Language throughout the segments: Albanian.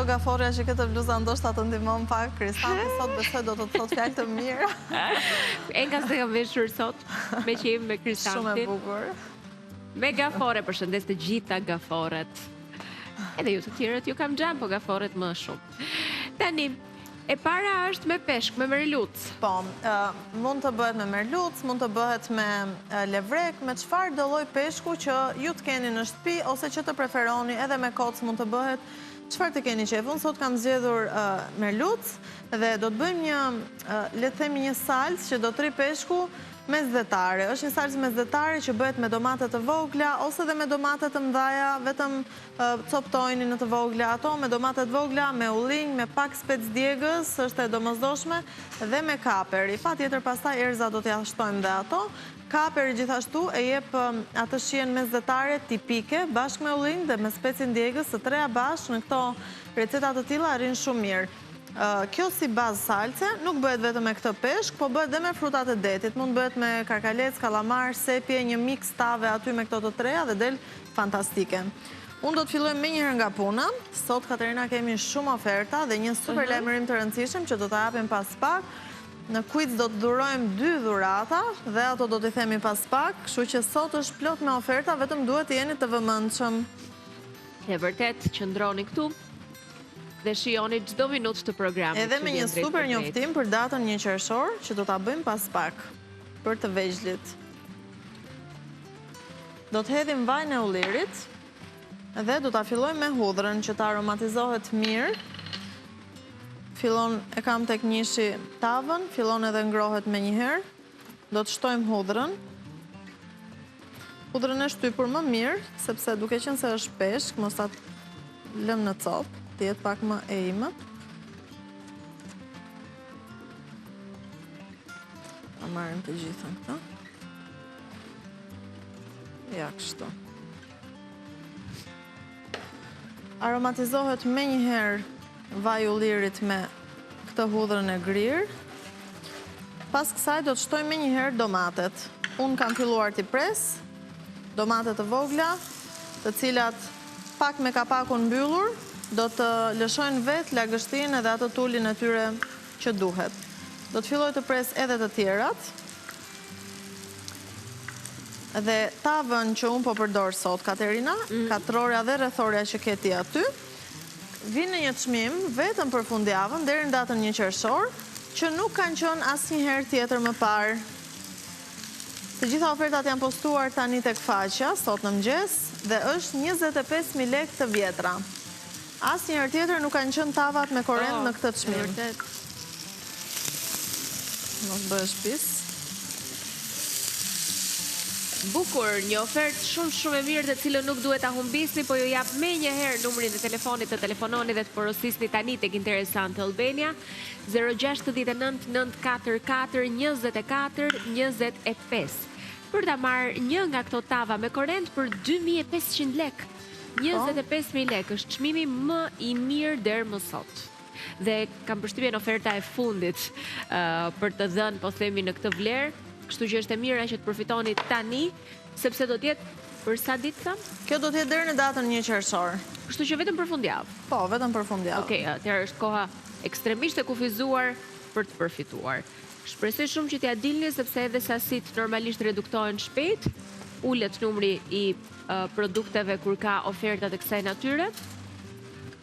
gaforja që këtë bluza ndoshta të ndihmon pak, Kristanti sot besoj do të thotë fjalë të mira. Enka se kam veshur sot me qim me Kristantin. Shumë e bukur. Me gafore, përshëndes të gjitha gaforet. Edhe ju të tjerët, ju kam xham, po gaforet më shumë. Tani, e para është me peshk, me merluc. Po, mund të bëhet me merluc, mund të bëhet me levrek, me çfarë do lloj peshku që ju të keni në shtëpi ose që të preferoni, edhe me koc mund të bëhet. Çfarë të keni qef? Unë sot kam zgjedhur merluc dhe do të bëjmë një, le të themi një salcë që do të rri peshku mesdhetare. Është një salcë mesdhetare që bëhet me domate të vogla ose dhe me domate të mëdha, vetëm coptojni në të vogla ato, me domate të vogla, me ullinj, me pak spec djegës, është e domosdoshme, dhe me kaperi. Patjetër pastaj erza do t'ja shtojmë dhe ato. Kaperi gjithashtu e jep atë shijen mesdhetare tipike, bashkë me ullinj dhe me specin djegës, të treja bashkë në këto recetat të tilla arrin shumë mirë. Kjo si bazë salce nuk bëhet vetëm me këtë peshk, po bëhet dhe me frutat e detit. Mund bëhet me karkalec, kalamar, sepje, një mix tave aty me këto të treja dhe del fantastike. Unë do të filloj me njëherë nga puna. Sot, Katerina, kemi shumë oferta dhe një super lajmërim të rëndësishëm që do ta japim pas pak. Në quiz do të dhurojmë 2 dhurata dhe ato do t'i themi pas pak, kështu që sot është plot me oferta, vetëm duhet të jeni të vëmendshëm. E vërtet, qëndroni këtu dhe shijoni çdo minutë të programit. Edhe me një super njoftim për datën 1 qershor që do ta bëjmë pas pak për të vegjëlit. Do të hedhim vajin e ullirit dhe do ta fillojmë me hudhrën që të aromatizohet mirë. Fillon e kam tek njëshi tavën, fillon edhe ngrohet me njëherë. Do të shtojmë hudhrën. Hudhrën e shtypur më mirë, sepse duke qenë se është peshk, mos ta lëm në copë, të jetë pak më e imët. Ta marrim të gjithën këta. Ja, kështu. Aromatizohet me njëherë vaj ullirit me këtë hudhrën e grirë. Pas kësaj do të shtojmë me njëherë domatet. Unë kam filluar t'i pres, domatet të vogla, të cilat pak me kapakun mbyllur, do të lëshojnë vetë lagështinë edhe atë tullin e tyre që duhet. Do të filloj të pres edhe të tjerat. Dhe tavën që unë po përdor sot, Katerina, katrorja dhe rrethorja që keti aty, vinë në një çmim vetëm për fundjavën deri në datën 1 qershor, që nuk kanë qenë asnjëherë tjetër më parë. Të gjitha ofertat janë postuar tani tek faqja sot në mëngjes dhe është 25.000 lekë të vjetra. Asnjëherë tjetër nuk kanë qenë tavat me korrent në këtë çmim. Mos bëhesh pis. Bukur, një ofertë shumë e mirë të cilën nuk duhet ta humbisni, po ju jap me njëherë numrin e telefonit të telefononi dhe të porosisni tani tek Interesante Albania 069 944 24 25 për ta marrë një nga këto tava me korrent për 2500 lekë. 25.000 lekë është çmimi më i mirë deri më sot. Dhe kam përshtypjen oferta e fundit për të dhënë, po themi, në këtë vlerë. Kështu që është e mira që të përfitoni tani, sepse do t'jetë për sa ditë sa? Kjo do t'jetë deri në datën 1 qershor. Kështu që vetëm për fundjavë. Po, vetëm për fundjavë. Okej, atëherë është koha ekstremisht e kufizuar për të përfituar. Shpresoj shumë që t'ja dilni, sepse edhe sasitë normalisht reduktohen shpejt, ulet numri i produkteve kur ka ofertat e kësaj natyre.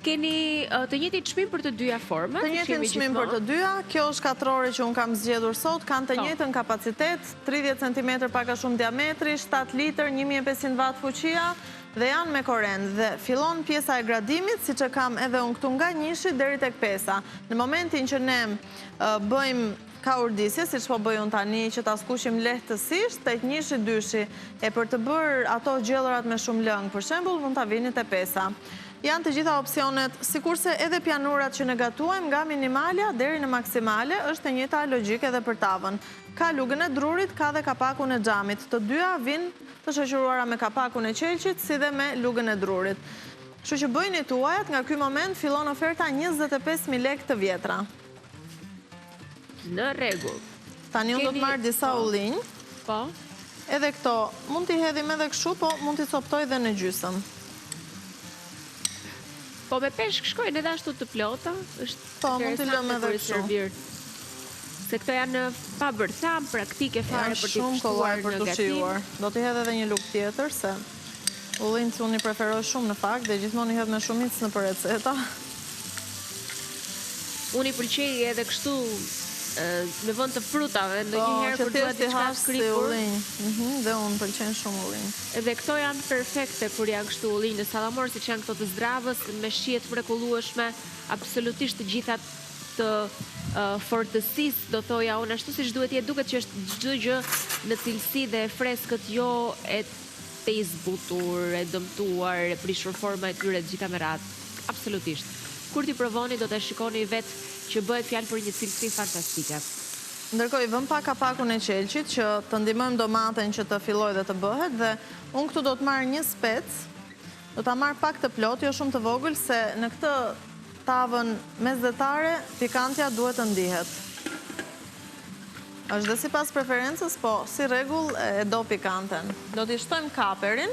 Keni të njëjtin çmim për të dyja format? Të njëjtin çmim për të dyja. Kjo është katrore që unë kam zgjedhur sot, kanë të njëjtën kapacitet, 30 cm pak a shumë diametri, 7 litër, 1500 watt fuqia dhe janë me korrent. Dhe fillon pjesa e gradimit, siç e kam edhe unë këtu nga njëshi deri tek pesa. Në momentin që ne bëjmë ka urdisje, siç po bëj unë tani, që ta skuqim lehtësisht tek njëshi dyshi, e për të bërë ato gjellërat me shumë lëng, për shembull, mund ta vini te pesa. Janë të gjitha opsionet, sikurse edhe pianurat që ne gatuajmë nga minimalja deri në maksimale, është e njëjta logjike edhe për tavën. Ka lugën e drurit, ka dhe kapakun e xhamit. Të dyja vinë të shoqëruara me kapakun e qelqit, si dhe me lugën e drurit. Kështu që bëjni tuajat, nga ky moment fillon oferta 25.000 lekë të vjetra. Në rregull. Tani unë do të marr disa ullinj. Po. Edhe këto, mund t'i hedhim edhe kështu, po mund t'i coptoj dhe në gjysmë. Po me peshk shkojnë edhe ashtu të plota, është Po, mund t'i lëmë edhe kështu. Se këto janë pa bërtham, praktike fare për t'i shumë kollaj kushtuar për në të gatim. shijuar. Do t'i hedh edhe një luk tjetër, se ullinjtë unë i preferoj shumë në fakt, dhe gjithmonë i hedh me shumicë në për receta. Unë i pëlqej edhe kështu në vend të frutave, ndonjëherë kur dua diçka skripur. Dhe unë pëlqen shumë ullinj. Edhe këto janë perfekte kur janë kështu ullinj në sallamor, siç janë këto të zdravës, me shije të mrekullueshme, absolutisht të gjitha të fortësisë, do thoja unë, ashtu siç duhet jetë, duket që është çdo gjë në cilësi dhe freskët, jo e të zbutur, e dëmtuar, e prishur forma e tyre të gjitha me radhë. Absolutisht. Kur t'i provoni do ta shikoni vetë që bëhet fjalë për një cilësi fantastike. Ndërkohë i vëm pak kapakun e qelçit që të ndihmojmë domaten që të fillojë dhe të bëhet, dhe unë këtu do të marr një spec, do ta marr pak të plot, jo shumë të vogël, se në këtë tavën mesdhetare pikantja duhet të ndihet. Është dhe sipas preferencës, po si rregull e do pikanten. Do t'i shtojmë kaperin.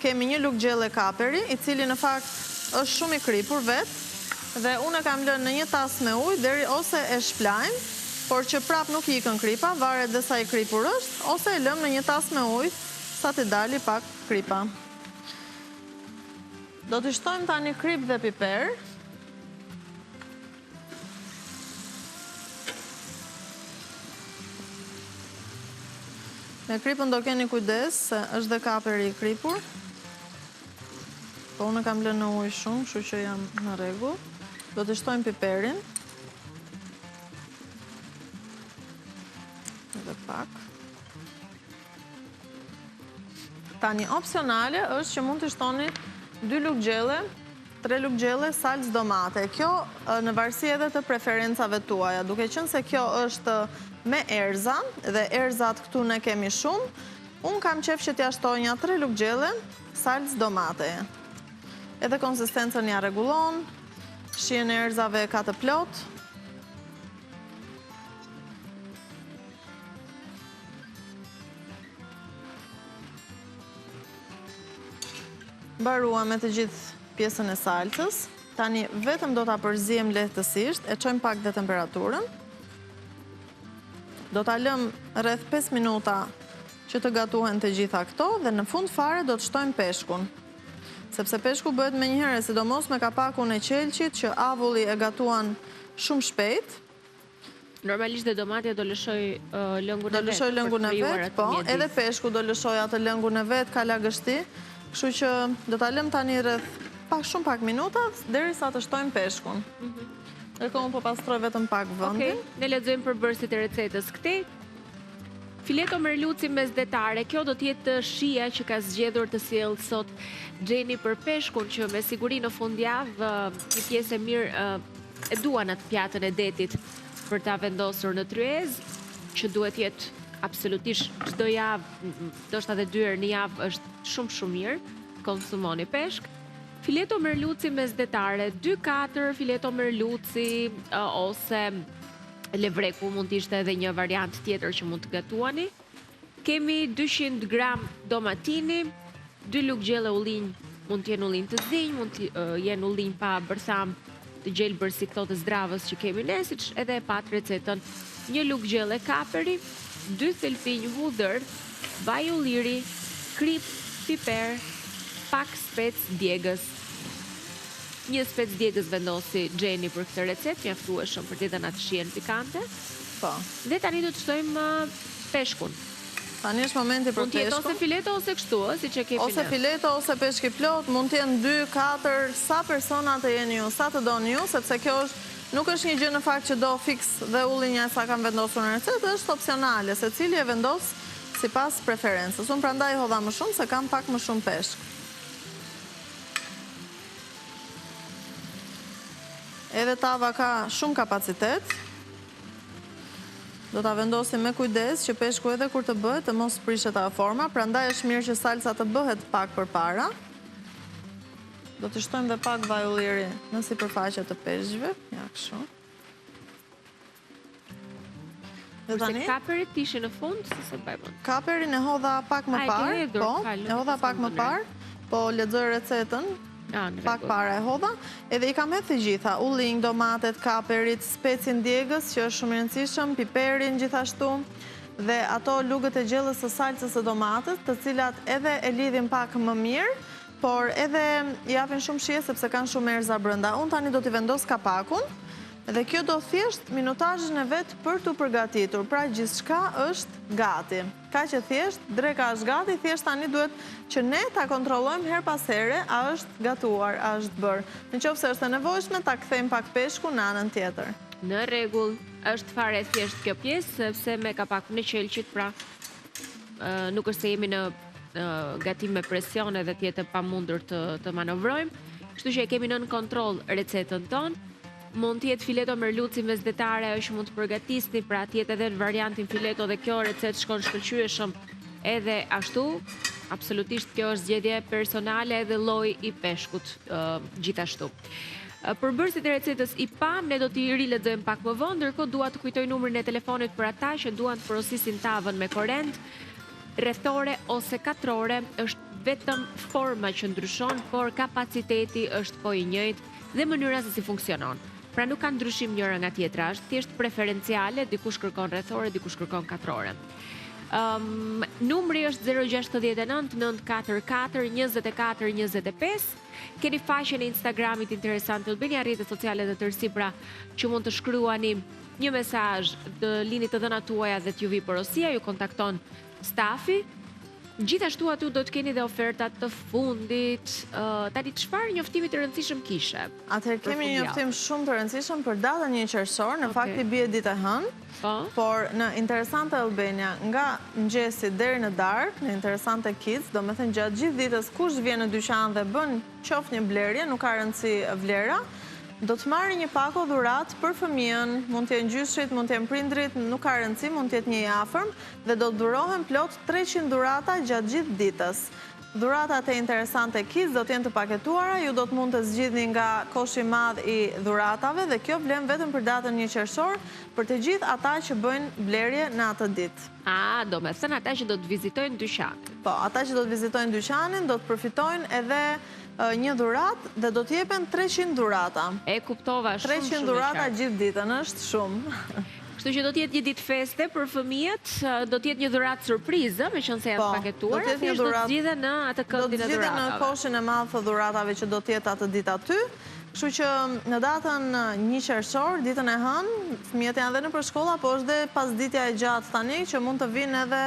Kemi një lugë gjelle kaperi, i cili në fakt është shumë i kripur vetë, dhe unë e kam lënë në një tas me ujë deri ose e shplajmë, por që prap nuk i ikën kripa, varet dhe sa i kripur është, ose e lëmë në një tas me ujë sa t'i dali pak kripa. Do t'i shtojmë tani krip dhe piper. Me kripën do keni kujdes, se është dhe kaperi i kripur. Po unë kam lënë në ujë shumë, kështu që jam në rregull. Do të shtojmë piperin. Edhe pak. Tani opsionale është që mund të shtoni 2 lugë gjelle, 3 lugë gjelle salcë domate. Kjo në varësi edhe të preferencave tuaja, duke qenë se kjo është me erza, dhe erzat këtu ne kemi shumë, unë kam qef që t'ja shtoj një 3 lugë gjelle salcë domate. Edhe konsistencën ja rregullon, shijen e erzave ka të plot. Mbaruam me të gjithë pjesën e salcës. Tani vetëm do ta përzijem lehtësisht, e çojmë pak dhe temperaturën. Do ta lëm rreth 5 minuta që të gatuhen të gjitha këto, dhe në fund fare do të shtojmë peshkun. Sepse peshku bëhet me njëherë, sidomos me kapakun e qelçit, që avulli e gatuan shumë shpejt. Normalisht dhe domatja do lëshoj lëngun e vet. Do lëshoj lëngun e vet, po, edhe peshku do lëshoj atë lëngun e vet, ka lagështi, kështu që do ta lëm tani rreth shumë pak minuta derisa të shtojmë peshkun. Ndërkohë unë po pastroj vetëm pak vendin. Okej, ne lexojmë përbërësit e recetës këtej. Fileto merluci mesdhetare, kjo do t'jetë shija që ka zgjedhur të sjellë sot Gjeni për peshkun, që me siguri në fundjavë një pjesë e mirë e duan atë pjatën e detit për ta vendosur në tryez, që duhet jetë absolutisht çdo javë, ndoshta edhe 2 herë në javë është shumë mirë, konsumoni peshk. Fileto merluci mesdhetare, 2-4 fileto merluci ose levreku mund të ishte edhe një variant tjetër që mund të gatuani. Kemi 200 gram domatini, 2 lugë gjelle ullinj, mund të jenë ullinj të zinj, mund të jenë ullinj pa bërtham të gjelbër si këto të zdravës që kemi ne, siç edhe e pat recetën. 1 lugë gjelle kaperi, 2 thelpinj hudhër, vaj ulliri, krip, piper, pak spec djegës. 1 spec djegës vendosi Gjeni për këtë recetë, mjaftueshëm për t'i dhënë atë shijen pikante. Po. Dhe tani do të shtojmë peshkun. Tani është momenti për peshkun. Mund të jetë ose fileto ose kështu, siç e kemi ne. Ose fileto ose peshk i plot, mund të jenë 2, 4, sa persona të jeni ju, sa të doni ju, sepse kjo nuk është një gjë në fakt që do fiks dhe ullinja sa kam vendosur në recetë, është opsionale, se cili e vendos sipas preferencës. Unë prandaj hodha më shumë se kam pak më shumë peshk. Edhe tava ka shumë kapacitet. Do ta vendosim me kujdes që peshku edhe kur të bëhet të mos prishet ajo forma, prandaj është mirë që salca të bëhet pak përpara. Do të shtojmë dhe pak vaj ulliri në sipërfaqe të peshqve, ja kështu. Dhe tani kaperit ishin në fund, se bëjmë. Kaperin e hodha pak më parë, po, e hodha pak më parë, po lexoj recetën. pak para e hodha, edhe I kam hedhë të gjitha, ulling, domatet, kaperit, specin djegës, që është shumë rëndësishëm, piperin gjithashtu, dhe ato lugët e gjellës së salcës së domatet, të cilat edhe e lidhin pak më mirë, por edhe japin shumë shije sepse kanë shumë erëza brenda. Unë tani do t'i vendos kapakun, dhe kjo do thjesht minutazhin e vet për t'u përgatitur. Pra gjithçka është gati. Ka që thjesht, dreka është gati, thjesht tani duhet që ne ta kontrollojmë her pas here a është gatuar, a është bërë. Nëse është e nevojshme, ta kthejmë pak peshku në anën tjetër. Në rregull, është fare thjesht kjo pjesë, sepse me kapakun e qelçit, pra nuk është se jemi në gatim me presion edhe tjetë pamundur të manovrojmë. Kështu që e kemi nën kontroll recetën tonë. Mund t'jetë fileto merluci mesdhetare, është mund të përgatisni, pra t'jetë edhe në variantin fileto dhe kjo recetë shkon shkëlqyeshëm edhe ashtu. Absolutisht kjo është zgjedhje personale edhe lloji I peshkut gjithashtu. Për bërësit e recetës I pam, ne do t'i rilexojmë pak më vonë, ndërkohë dua të kujtoj numrin e telefonit për ata që duan të porosisin tavën me korrent, rrethore ose katrore, është vetëm forma që ndryshon, por kapaciteti është po I njëjtë dhe mënyra se si funksionon. Pra nuk ka ndryshim njëra nga tjetra, është thjesht preferenciale, dikush kërkon rrethore, dikush kërkon katrore. Numri është 069 944 24 25. Keni faqen e Instagramit Interesant Albania, rrjetet sociale dhe tërësi, pra që mund të shkruani një mesazh, të lini të dhënat tuaja dhe t'ju vi porosia, ju kontakton stafi. Gjithashtu atu do të keni dhe ofertat të fundit. Tani çfarë njoftimi të rëndësishëm kishe? Atëherë kemi një njoftim shumë të rëndësishëm për datën 1 qershor, në fakt I bie ditë e hënë, por në Interesante Albania nga mëngjesi deri në darkë, në Interesante Kids, do me thënë gjatë gjithë ditës kush vjen në dyqan dhe bën qoftë një blerje, nuk ka rëndësi vlera, do të marrë një pako dhurat për fëmijën, mund t'jenë gjyshrit, mund t'jenë prindrit, nuk ka rëndësi, mund t'jetë një afërm, dhe do të dhurohen plot 300 dhurata gjatë gjithë ditës. Dhuratat e Interesante Kids do t'jenë të paketuara, ju do të mund të zgjidhni nga koshi madh I dhuratave dhe kjo vlen vetëm për datën 1 qershor për të gjithë ata që bëjnë blerje në atë ditë. Do me thënë ata që do të vizitojnë dyqanin. Po, ata që do të vizitojnë dyqanin do të përfitojnë edhe një dhurat dhe do t'jepen 300 dhurata. E kuptova shumë 300 dhurata gjithë ditën, është shumë. Kështu që do t'jetë një ditë feste për fëmijët, do t'jetë një dhuratë surprizë, me qënë se janë paketuar, thjesht do t'zgjidhe në atë këndin e dhuratave. Do t'zgjidhe në koshin e madh të dhuratave që do t'jetë atë ditë aty. Kështu që në datën 1 qershor, ditën e hënë, fëmijët janë dhe në shkolla, po është dhe pasditja e gjatë tani që mund të vinë edhe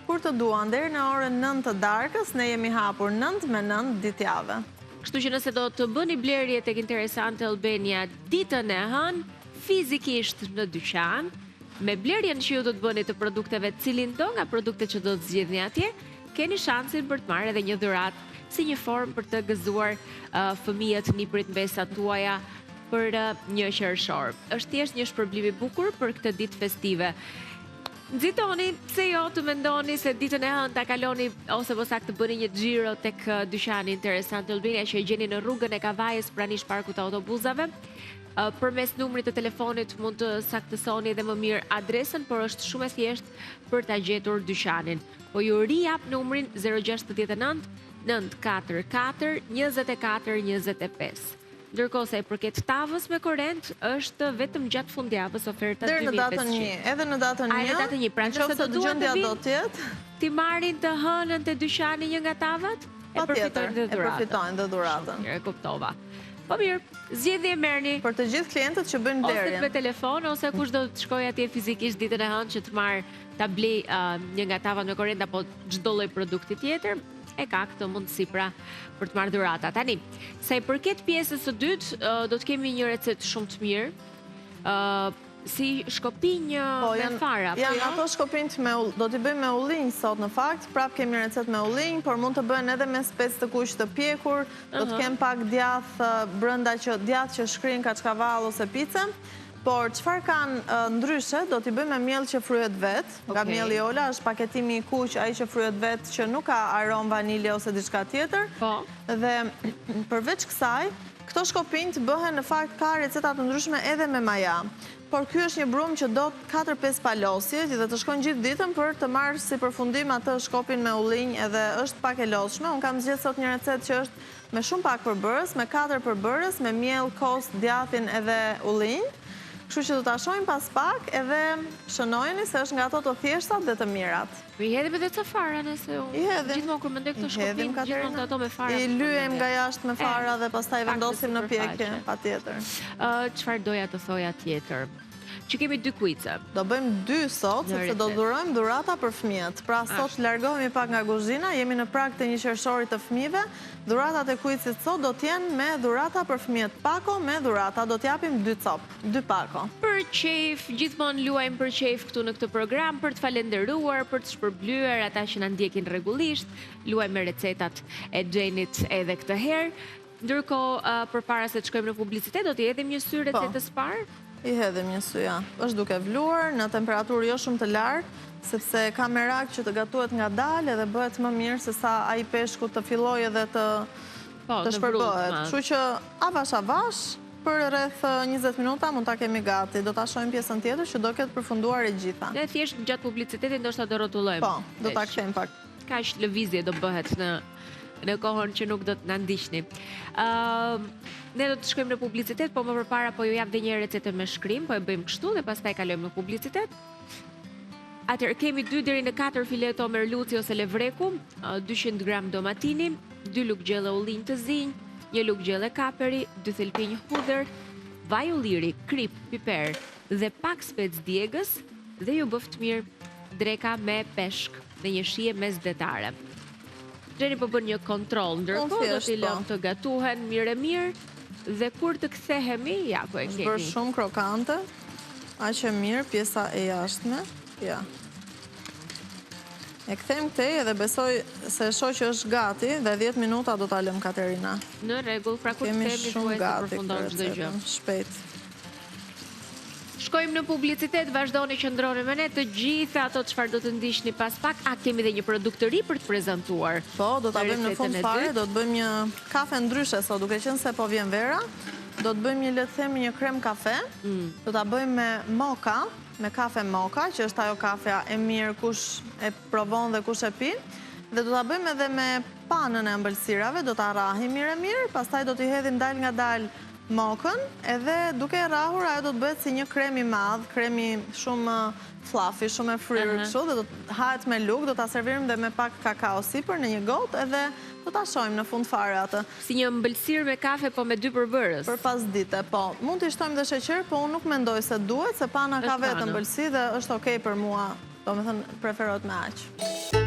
kur të duan, deri në orën 9 të darkës, ne jemi hapur 9 me 9 ditjave. Kështu që nëse do të bëni blerje tek Interesante Albania ditën e hënë, fizikisht në dyqan, me blerjen që ju do të bëni të produkteve cilin do nga produkte që do të zgjidhni atje, keni shansin për të marrë edhe një dhuratë si një formë për të gëzuar fëmijët niprit mbesat tuaja për 1 qershor. Është thjesht një shpërblim I bukur për këtë ditë festive. Nxitoni, pse jo të mendoni se ditën e hënë ta kaloni ose po saktë bëni një xhiro tek dyqani Interesante Albania që e gjeni në rrugën e Kavajës pranisht parkut të autobusave. Përmes numrit të telefonit mund të saktësoni edhe më mirë adresën, por është shumë e thjeshtë për ta gjetur dyqanin. Po ju rijap numrin 069 944 24 25. Ndërkohë se përket tavës me korrent është vetëm gjatë fundjavës oferta 2500. Deri në datën 1, edhe në datën 1. Edhe datën 1, pra nëse do duan të vinë, ti marrin të hënën te dyqani një nga tavat, e përfitojnë dhe dhuratën. E kuptova. Po mirë, zgjedhje merrni për të gjithë klientët që bëjnë blerjen. Ose me telefon ose kush do të shkojë atje fizikisht ditën e hënë që të marr ta blej një nga tavat me korrent apo çdo lloj produkti tjetër. E ka këtë mundësi pra për të marrë dhurata. Tani, sa I përket pjesës së dytë, do të kemi një recetë shumë të mirë, si shkopinj me fara. Janë ato shkopinjt do t'i bëjmë me ullinj sot në fakt, prap kemi recetë me ullinj, por mund të bëhen edhe me specë të kuq të pjekur, do të kem pak djath brenda djath që shkrin kaçkavall ose pice. Por çfarë kanë ndryshe, do t'i bëjmë me miell që fryhet vetë, nga mielli Ola, është paketimi I kuq, ai që fryhet vetë, që nuk ka aromë vanilje ose diçka tjetër. Dhe përveç kësaj, Këto shkopinjt bëhen në fakt ka receta të ndryshme edhe me maja. Por ky është një brumë që do 4-5 palosje dhe të shkojnë gjithë ditën për të marrë si përfundim atë shkopin me ullinj edhe është pak e lodhshme. Unë kam zgjedhur sot një recetë që është me shumë pak përbërës, me 4 përbërës, me miell, kost, djathtin edhe ullinj. Kështu që do ta shohim pas pak edhe shënojeni se është nga ato të thjeshtat dhe të mirat. I hedhim edhe të fara nëse unë gjithmonë kur mendoj këto shkopin, gjithmonë të ato me fara. I lyhem nga jashtë me fara dhe pastaj vendosim në pjekje, patjetër. Çfarë doja të thoja tjetër? Që kemi 2 kuice. Do bëjmë 2 sot, sepse do dhurojmë dhurata për fëmijët. Pra sot largohemi pak nga kuzhina, jemi në prag të një qershori të fëmijëve. Dhuratat e kuicit sot do t'jenë me dhurata për fëmijët pako, me dhurata do t'japim 2 cop, 2 pako. Për qejf, gjithmonë luajmë për qejf këtu në këtë program, për të falenderuar, për të shpërblyer ata që na ndjekin rregullisht, luajmë me recetat e Xhenit edhe këtë herë. Ndërkohë, përpara se të shkojmë në publicitet, do t'i hedhim një sy recetës parë. I hedhim një sy, ja. Është duke vluar në temperaturë jo shumë të lartë, sepse ka merak që të gatuhet nga dalë edhe bëhet më mirë se sa ai peshku të fillojë edhe të shpërbohet. Kështu që avash, për rreth 20 minuta mund ta kemi gati. Do ta shohim pjesën tjetër që do ketë përfunduar e gjitha. Ne thjesht gjatë publicitetit ndoshta do rrotullojmë. Po, do ta kthejmë pak. Kaq lëvizje do bëhet në kohën që nuk do të na ndiqni. Ne do të shkojmë në publicitet, po më përpara po ju jap edhe një recetë me shkrim, po e bëjmë kështu dhe pastaj kalojmë në publicitet. Atëherë kemi 2 deri në 4 fileto merluci ose levreku, 200 gram domatini, 2 lugë gjelle ullinj të zinj, 1 lugë gjelle kaperi, 2 thelpinj hudhër, vaj ulliri, krip, piper dhe pak spec djegës dhe ju bëft mirë dreka me peshk dhe një shije mesdhetare. Xheni po bën një kontroll, ndërkohë do t'i lëm të gatuhen mirë dhe kur të kthehemi, ja ku e kemi. Është bërë shumë krokante, aq e mirë pjesa e jashtme, ja. E kthejmë këtej edhe besoj se shoh që është gati dhe 10 minuta do ta lëm Katerina. Në rregull, pra kur kthehemi thuaj se përfundon çdo gjë. Shpejt. Shkojmë në publicitet, vazhdoni qëndroni me ne të gjitha ato çfarë do të ndiqni pas pak. A kemi edhe një produkt të ri për të prezantuar? Po, do ta bëjmë në fund fare, do të bëjmë një kafe ndryshe sot, duke qenë se po vjen vera. Do të bëjmë le të themi një krem kafe. Do ta bëjmë me moka, me kafe moka, që është ajo kafeja e mirë kush e provon dhe kush e pi. Dhe do ta bëjmë edhe me panën e ëmbëlsirave, do ta rrahim mirë, pastaj do t'i hedhim dal nga dal mokën, edhe duke e rrahur ajo do të bëhet si një krem i madh, kremi shumë fluffy, shumë e fryrë kështu, dhe do të hahet me lugë, do ta servirim dhe me pak kakao sipër në një gotë edhe do ta shohim në fund fare atë. Si një ëmbëlsirë me kafe po me 2 përbërës. Për pasdite, po. Mund t'i shtojmë dhe sheqer, po unë nuk mendoj se duhet, se pana ka vetë ëmbëlsi dhe është okay për mua, domethënë preferohet me aq.